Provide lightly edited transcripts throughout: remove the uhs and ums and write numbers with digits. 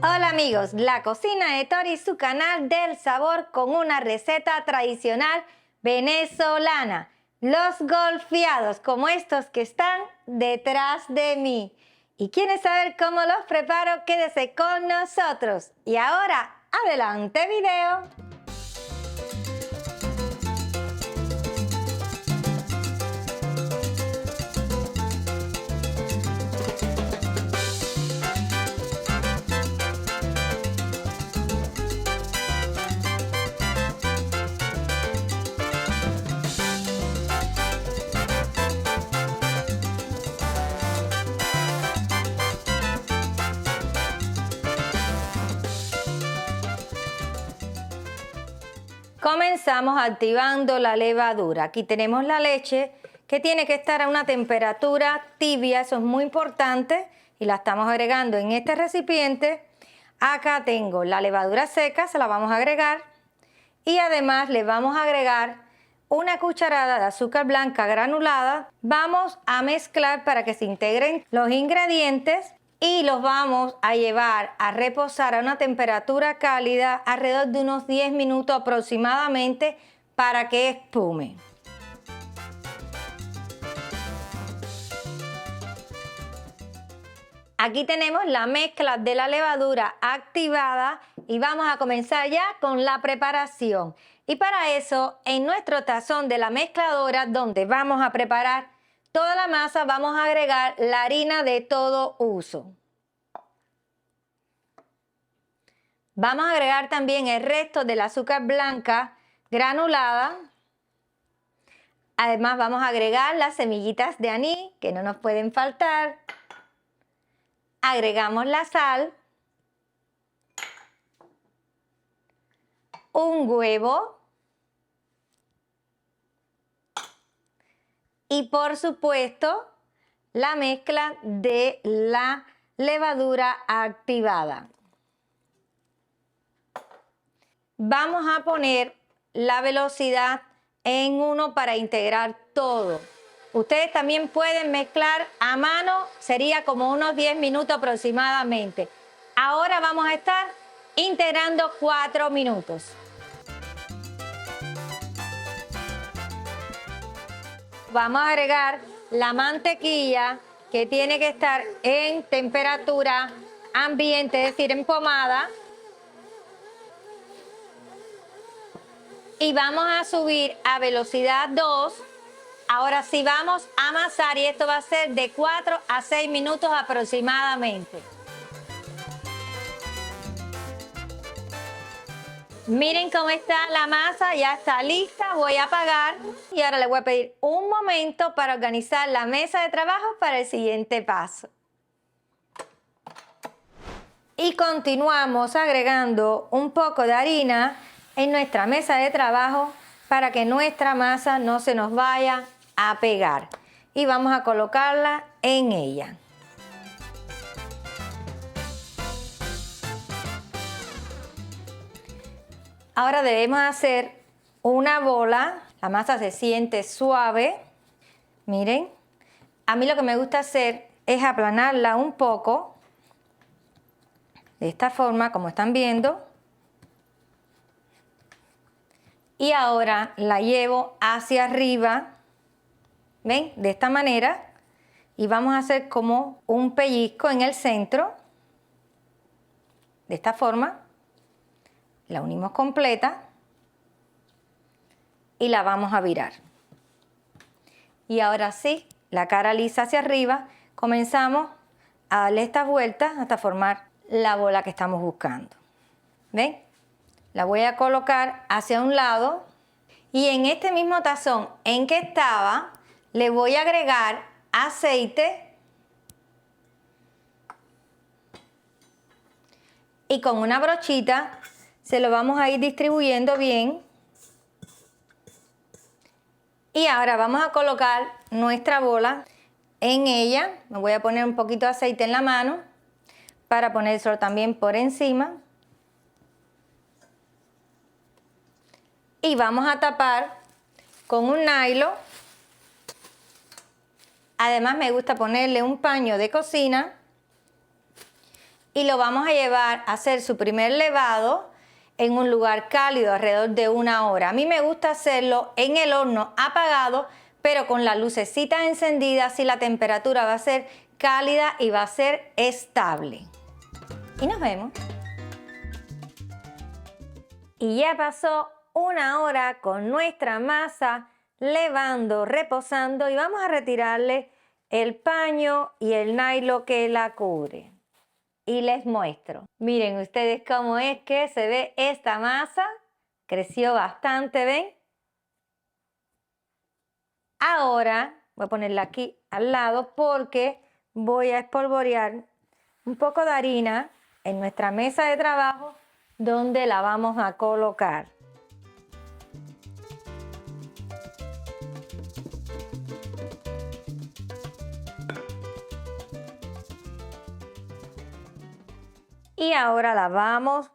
Hola amigos, la cocina de Tori, su canal del sabor con una receta tradicional venezolana. Los golfeados, como estos que están detrás de mí. ¿Y quieres saber cómo los preparo? Quédese con nosotros. Y ahora, adelante video. Comenzamos activando la levadura. Aquí tenemos la leche que tiene que estar a una temperatura tibia, eso es muy importante, y la estamos agregando en este recipiente. Acá tengo la levadura seca, se la vamos a agregar, y además le vamos a agregar una cucharada de azúcar blanca granulada. Vamos a mezclar para que se integren los ingredientes y los vamos a llevar a reposar a una temperatura cálida alrededor de unos 10 minutos aproximadamente para que espume. Aquí tenemos la mezcla de la levadura activada y vamos a comenzar ya con la preparación. Y para eso, en nuestro tazón de la mezcladora donde vamos a preparar toda la masa, vamos a agregar la harina de todo uso. Vamos a agregar también el resto del azúcar blanca granulada. Además vamos a agregar las semillitas de anís, que no nos pueden faltar. Agregamos la sal, un huevo y por supuesto la mezcla de la levadura activada. Vamos a poner la velocidad en 1 para integrar todo. Ustedes también pueden mezclar a mano, sería como unos 10 minutos aproximadamente. Ahora vamos a estar integrando 4 minutos. Vamos a agregar la mantequilla que tiene que estar en temperatura ambiente, es decir, en pomada. Y vamos a subir a velocidad 2. Ahora sí vamos a amasar y esto va a ser de 4 a 6 minutos aproximadamente. Miren cómo está la masa, ya está lista, voy a apagar y ahora le voy a pedir un momento para organizar la mesa de trabajo para el siguiente paso. Y continuamos agregando un poco de harina en nuestra mesa de trabajo para que nuestra masa no se nos vaya a pegar. Y vamos a colocarla en ella. Ahora debemos hacer una bola. La masa se siente suave. Miren, a mí lo que me gusta hacer es aplanarla un poco. De esta forma, como están viendo. Y ahora la llevo hacia arriba. ¿Ven? De esta manera. Y vamos a hacer como un pellizco en el centro. De esta forma. La unimos completa. Y la vamos a virar. Y ahora sí, la cara lisa hacia arriba. Comenzamos a darle estas vueltas hasta formar la bola que estamos buscando. ¿Ven? La voy a colocar hacia un lado. Y en este mismo tazón en que estaba, le voy a agregar aceite. Y con una brochita se lo vamos a ir distribuyendo bien. Y ahora vamos a colocar nuestra bola en ella. Me voy a poner un poquito de aceite en la mano para ponérselo también por encima. Y vamos a tapar con un nylon. Además me gusta ponerle un paño de cocina y lo vamos a llevar a hacer su primer levado en un lugar cálido alrededor de 1 hora. A mí me gusta hacerlo en el horno apagado, pero con las lucecitas encendidas, y la temperatura va a ser cálida y va a ser estable. Y nos vemos. Y ya pasó 1 hora con nuestra masa levando, reposando, y vamos a retirarle el paño y el nylon que la cubre. Y les muestro. Miren ustedes cómo es que se ve esta masa. Creció bastante, ¿ven? Ahora voy a ponerla aquí al lado porque voy a espolvorear un poco de harina en nuestra mesa de trabajo donde la vamos a colocar. Y ahora la vamos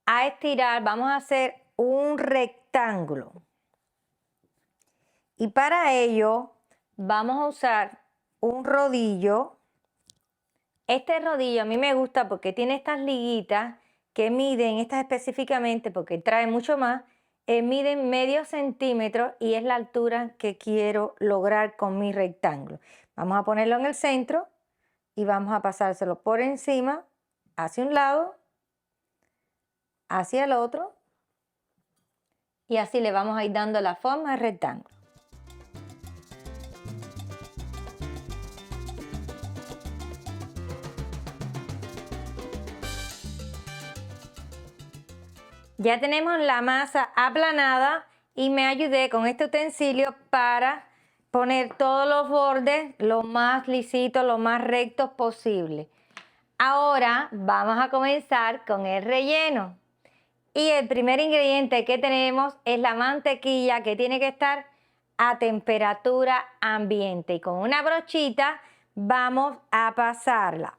a estirar, vamos a hacer un rectángulo. Y para ello vamos a usar un rodillo. Este rodillo a mí me gusta porque tiene estas liguitas que miden, estas específicamente porque trae mucho más, miden medio centímetro y es la altura que quiero lograr con mi rectángulo. Vamos a ponerlo en el centro y vamos a pasárselo por encima, hacia un lado, hacia el otro, y así le vamos a ir dando la forma de rectángulo. Ya tenemos la masa aplanada y me ayudé con este utensilio para poner todos los bordes lo más lisitos, lo más rectos posible. Ahora vamos a comenzar con el relleno. Y el primer ingrediente que tenemos es la mantequilla, que tiene que estar a temperatura ambiente. Y con una brochita vamos a pasarla.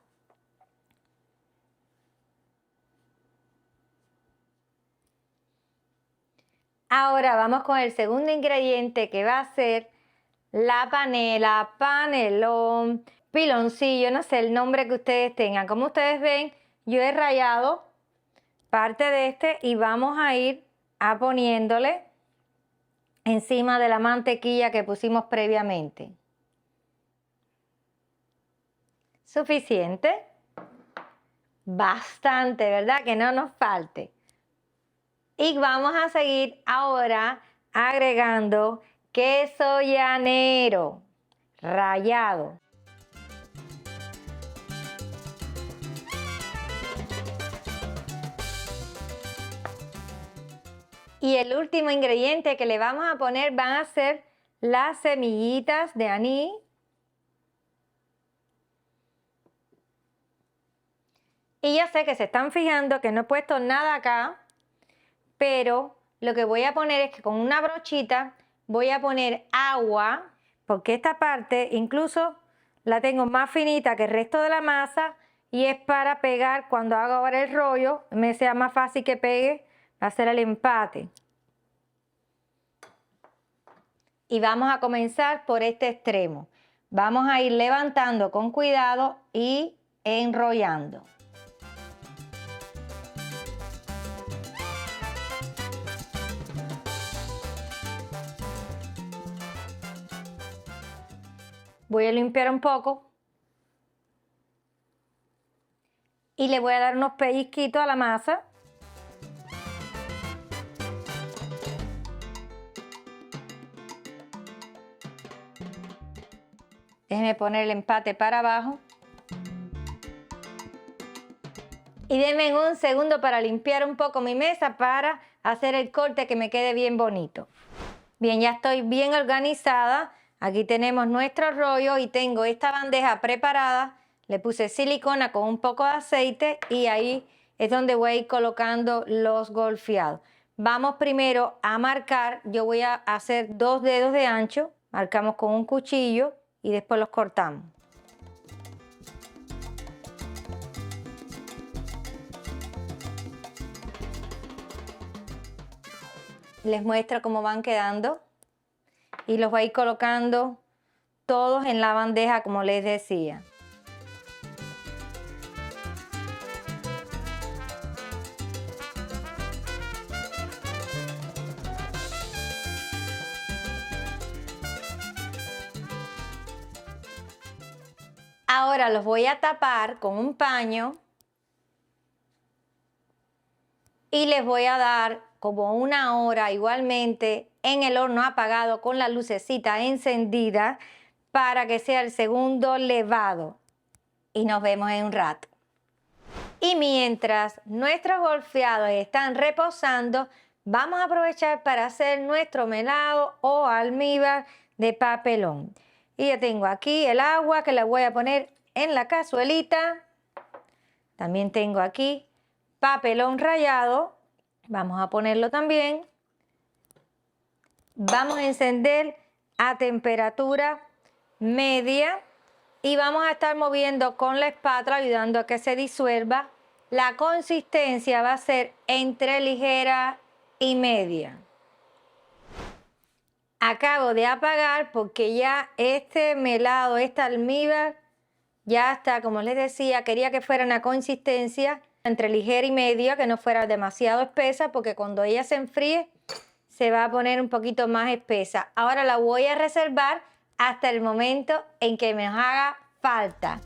Ahora vamos con el segundo ingrediente, que va a ser la panela, panelón, piloncillo, no sé el nombre que ustedes tengan. Como ustedes ven, yo he rallado parte de este y vamos a ir poniéndole encima de la mantequilla que pusimos previamente. ¿Suficiente? Bastante, ¿verdad? Que no nos falte. Y vamos a seguir ahora agregando queso llanero rallado. Y el último ingrediente que le vamos a poner van a ser las semillitas de anís. Y ya sé que se están fijando que no he puesto nada acá, pero lo que voy a poner es que con una brochita voy a poner agua, porque esta parte incluso la tengo más finita que el resto de la masa, y es para pegar cuando haga ahora el rollo, me sea más fácil que pegue, va a ser el empate. Y vamos a comenzar por este extremo. Vamos a ir levantando con cuidado y enrollando. Voy a limpiar un poco y le voy a dar unos pellizquitos a la masa. Déjenme poner el empate para abajo. Y denme un segundo para limpiar un poco mi mesa para hacer el corte que me quede bien bonito. Bien, ya estoy bien organizada. Aquí tenemos nuestro rollo y tengo esta bandeja preparada. Le puse silicona con un poco de aceite y ahí es donde voy a ir colocando los golfeados. Vamos primero a marcar. Yo voy a hacer 2 dedos de ancho. Marcamos con un cuchillo y después los cortamos. Les muestro cómo van quedando y los voy a ir colocando todos en la bandeja como les decía. Ahora los voy a tapar con un paño y les voy a dar como 1 hora igualmente en el horno apagado con la lucecita encendida para que sea el segundo levado. Y nos vemos en un rato. Y mientras nuestros golfeados están reposando, vamos a aprovechar para hacer nuestro melado o almíbar de papelón. Y ya tengo aquí el agua que la voy a poner en la cazuelita. También tengo aquí papelón rallado. Vamos a ponerlo también. Vamos a encender a temperatura media y vamos a estar moviendo con la espátula ayudando a que se disuelva. La consistencia va a ser entre ligera y media. Acabo de apagar porque ya este melado, esta almíbar, ya está, como les decía, quería que fuera una consistencia entre ligera y media, que no fuera demasiado espesa, porque cuando ella se enfríe se va a poner un poquito más espesa. Ahora la voy a reservar hasta el momento en que me haga falta.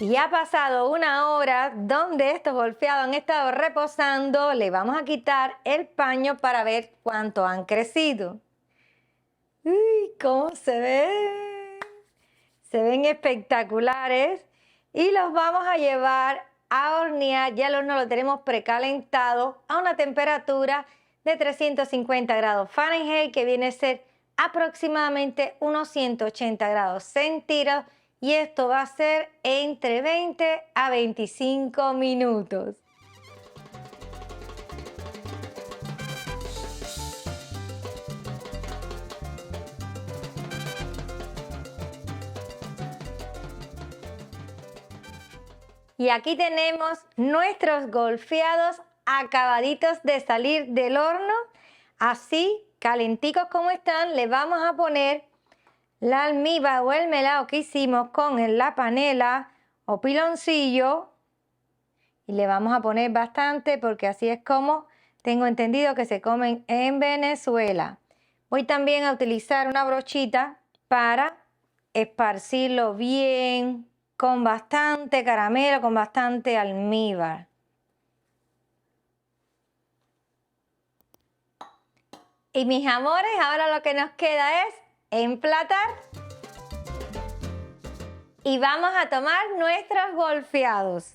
Y ha pasado 1 hora donde estos golfeados han estado reposando. Le vamos a quitar el paño para ver cuánto han crecido. ¡Uy, cómo se ven! Se ven espectaculares. Y los vamos a llevar a hornear. Ya el horno lo tenemos precalentado a una temperatura de 350 grados Fahrenheit, que viene a ser aproximadamente unos 180 grados centígrados. Y esto va a ser entre 20 a 25 minutos. Y aquí tenemos nuestros golfeados acabaditos de salir del horno. Así, calenticos como están, le vamos a poner la almíbar o el melado que hicimos con la panela o piloncillo. Y le vamos a poner bastante porque así es como tengo entendido que se comen en Venezuela. Voy también a utilizar una brochita para esparcirlo bien, con bastante caramelo, con bastante almíbar. Y mis amores, ahora lo que nos queda es emplatar. Y vamos a tomar nuestros golfeados.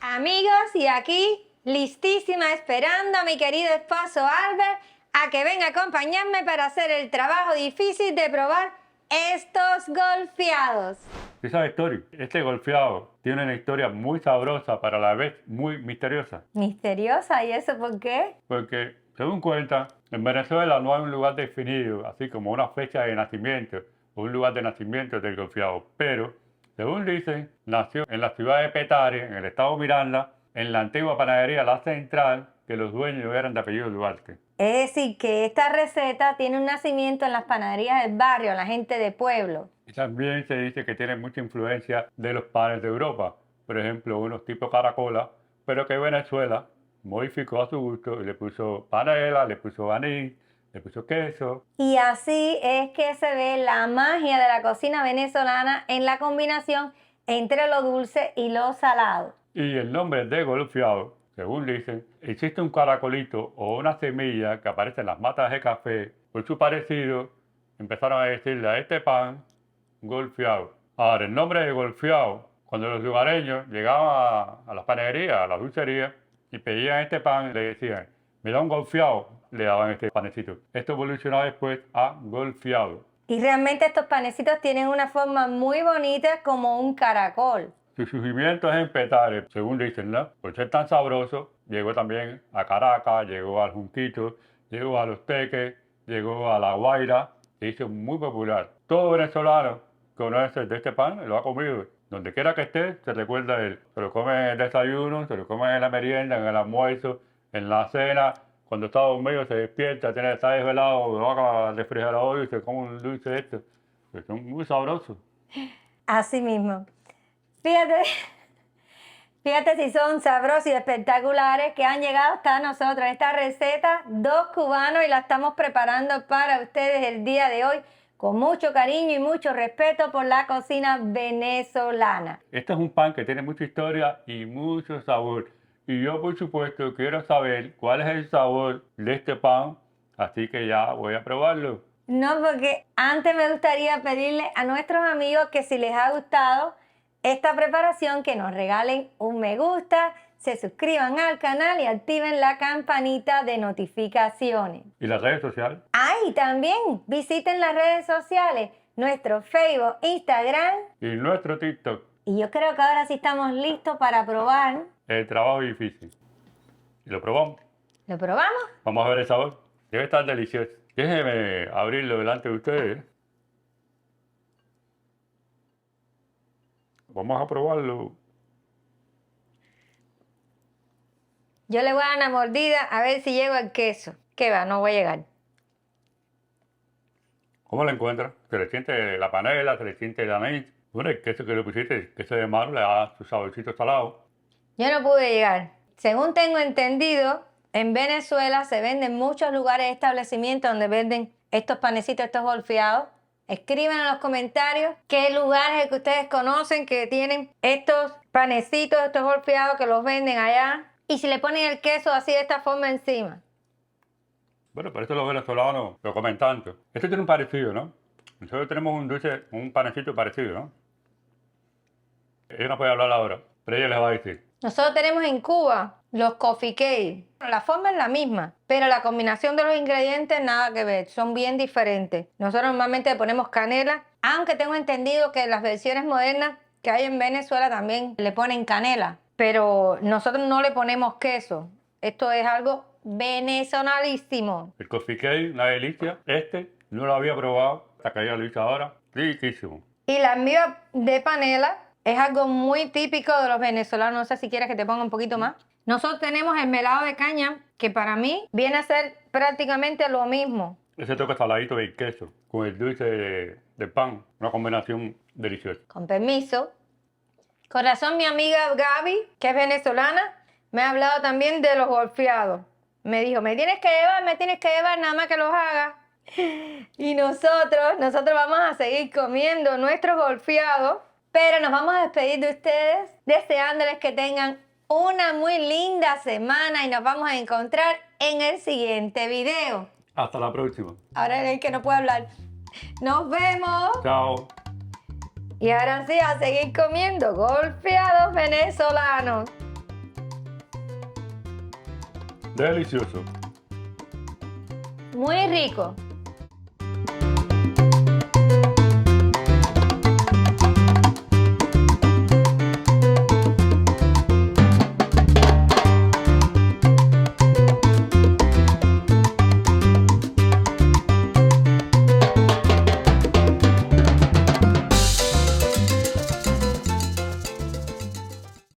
Amigos, y aquí listísima esperando a mi querido esposo Albert a que venga a acompañarme para hacer el trabajo difícil de probar estos golfeados. ¿Sí sabes, Tori? Este golfeado tiene una historia muy sabrosa, pero a la vez muy misteriosa. ¿Misteriosa? ¿Y eso por qué? Porque, según cuentan, en Venezuela no hay un lugar definido, así como una fecha de nacimiento o un lugar de nacimiento del golfeado. Pero, según dicen, nació en la ciudad de Petare, en el estado Miranda, en la antigua panadería La Central, que los dueños eran de apellido Duarte. Es decir, que esta receta tiene un nacimiento en las panaderías del barrio, en la gente de pueblo. Y también se dice que tiene mucha influencia de los panes de Europa. Por ejemplo, unos tipo caracola, pero que Venezuela modificó a su gusto y le puso panela, le puso anís, le puso queso. Y así es que se ve la magia de la cocina venezolana en la combinación entre lo dulce y lo salado. Y el nombre de golfeado, según dicen, existe un caracolito o una semilla que aparece en las matas de café. Por su parecido, empezaron a decirle a este pan golfeado. Ahora, el nombre de golfeado, cuando los lugareños llegaban a las panaderías, a las dulcerías, y pedían este pan, le decían, me da un golfeado, le daban este panecito. Esto evolucionó después a golfeado. Y realmente estos panecitos tienen una forma muy bonita como un caracol. Su surgimiento es en Petare, según dicen, ¿no? Por ser tan sabroso, llegó también a Caracas, llegó al Junquito, llegó a Los Teques, llegó a La Guaira, se hizo muy popular. Todo venezolano conoce de este pan, lo ha comido. Donde quiera que esté, se recuerda a él. Se lo come en el desayuno, se lo come en la merienda, en el almuerzo, en la cena. Cuando está dormido se despierta, está desvelado, va al refrigerador y se come un dulce de estos, que son muy sabrosos. Así mismo. Fíjate, fíjate si son sabrosos y espectaculares que han llegado hasta nosotros. Esta receta, 2 cubanos, y la estamos preparando para ustedes el día de hoy con mucho cariño y mucho respeto por la cocina venezolana. Este es un pan que tiene mucha historia y mucho sabor. Y yo, por supuesto, quiero saber cuál es el sabor de este pan, así que ya voy a probarlo. No, porque antes me gustaría pedirle a nuestros amigos que si les ha gustado esta preparación, que nos regalen un me gusta, se suscriban al canal y activen la campanita de notificaciones. ¿Y las redes sociales? Y también visiten las redes sociales, nuestro Facebook, Instagram. Y nuestro TikTok. Y yo creo que ahora sí estamos listos para probar. El trabajo difícil. ¿Y lo probamos? ¿Lo probamos? Vamos a ver el sabor. Debe estar delicioso. Déjenme abrirlo delante de ustedes. Vamos a probarlo. Yo le voy a dar una mordida a ver si llego al queso. ¿Qué va? No voy a llegar. ¿Cómo lo encuentras? Se le siente la panela, se le siente el anís. Bueno, el queso que le pusiste, el queso de mar, le da su saborcito salado. Yo no pude llegar. Según tengo entendido, en Venezuela se venden muchos lugares, establecimientos donde venden estos panecitos, estos golfeados. Escriban en los comentarios qué lugares es el que ustedes conocen que tienen estos panecitos, estos golfeados que los venden allá. Y si le ponen el queso así de esta forma encima. Bueno, por eso los venezolanos lo comen tanto. Este tiene un parecido, ¿no? Nosotros tenemos un dulce, un panecito parecido, ¿no? Ella no puede hablar ahora, pero ella les va a decir. Nosotros tenemos en Cuba los coffee cake. La forma es la misma, pero la combinación de los ingredientes nada que ver, son bien diferentes. Nosotros normalmente le ponemos canela, aunque tengo entendido que las versiones modernas que hay en Venezuela también le ponen canela, pero nosotros no le ponemos queso. Esto es algo venezonalísimo. El coffee cake, una delicia. Este no lo había probado, hasta que ella lo hizo ahora. Riquísimo. Y la miga de panela es algo muy típico de los venezolanos. No sé si quieres que te ponga un poquito más. Nosotros tenemos el melado de caña, que para mí viene a ser prácticamente lo mismo. Ese toque saladito del queso con el dulce del pan. Una combinación deliciosa. Con permiso. Con razón, mi amiga Gaby, que es venezolana, me ha hablado también de los golfeados. Me dijo, me tienes que llevar, nada más que los hagas. Y nosotros vamos a seguir comiendo nuestros golfeados, pero nos vamos a despedir de ustedes deseándoles que tengan una muy linda semana y nos vamos a encontrar en el siguiente video. Hasta la próxima. Ahora es el que no puede hablar. Nos vemos. Chao. Y ahora sí, a seguir comiendo golfeados venezolanos. Delicioso. Muy rico.